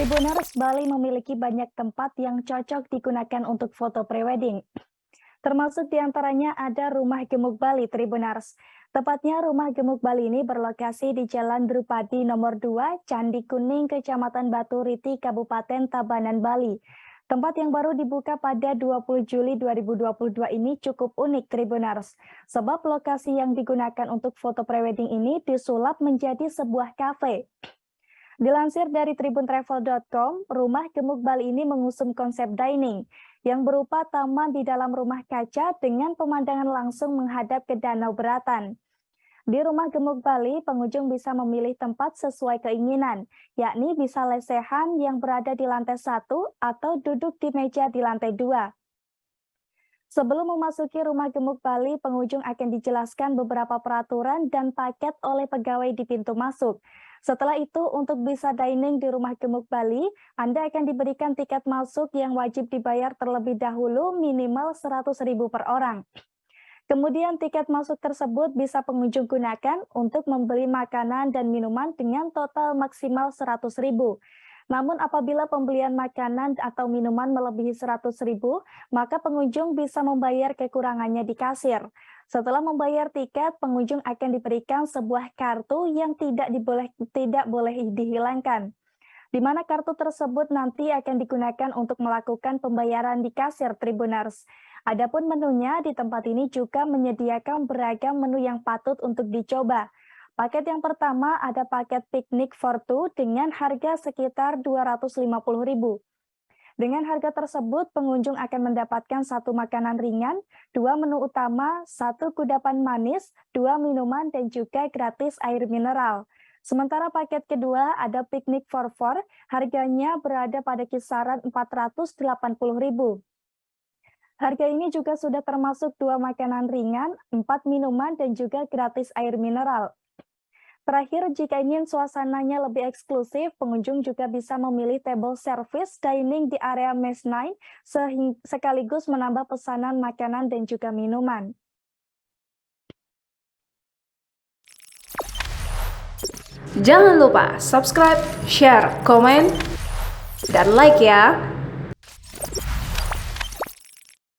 Tribuners, Bali memiliki banyak tempat yang cocok digunakan untuk foto prewedding. Termasuk diantaranya ada Rumah Gemuk Bali Tribuners. Tepatnya Rumah Gemuk Bali ini berlokasi di Jalan Drupadi nomor 2, Candi Kuning, Kecamatan Batu Riti, Kabupaten Tabanan, Bali. Tempat yang baru dibuka pada 20 Juli 2022 ini cukup unik Tribuners. Sebab lokasi yang digunakan untuk foto prewedding ini disulap menjadi sebuah kafe. Dilansir dari tribuntravel.com, Rumah Gemuk Bali ini mengusung konsep dining yang berupa taman di dalam rumah kaca dengan pemandangan langsung menghadap ke Danau Beratan. Di Rumah Gemuk Bali, pengunjung bisa memilih tempat sesuai keinginan, yakni bisa lesehan yang berada di lantai 1 atau duduk di meja di lantai 2. Sebelum memasuki Rumah Gemuk Bali, pengunjung akan dijelaskan beberapa peraturan dan paket oleh pegawai di pintu masuk. Setelah itu, untuk bisa dining di Rumah Gemuk Bali, Anda akan diberikan tiket masuk yang wajib dibayar terlebih dahulu minimal Rp100.000 per orang. Kemudian tiket masuk tersebut bisa pengunjung gunakan untuk membeli makanan dan minuman dengan total maksimal Rp100.000. Namun apabila pembelian makanan atau minuman melebihi Rp100.000, maka pengunjung bisa membayar kekurangannya di kasir. Setelah membayar tiket, pengunjung akan diberikan sebuah kartu yang tidak boleh dihilangkan, di mana kartu tersebut nanti akan digunakan untuk melakukan pembayaran di kasir Tribuners. Adapun menunya di tempat ini juga menyediakan beragam menu yang patut untuk dicoba. Paket yang pertama ada paket piknik for two dengan harga sekitar Rp250.000. Dengan harga tersebut, pengunjung akan mendapatkan 1 makanan ringan, 2 menu utama, 1 kudapan manis, 2 minuman, dan juga gratis air mineral. Sementara paket kedua ada piknik for four, harganya berada pada kisaran Rp480.000. Harga ini juga sudah termasuk 2 makanan ringan, 4 minuman, dan juga gratis air mineral. Terakhir, jika ingin suasananya lebih eksklusif, pengunjung juga bisa memilih table service dining di area mezzanine sekaligus menambah pesanan makanan dan juga minuman. Jangan lupa subscribe, share, komen, dan like ya!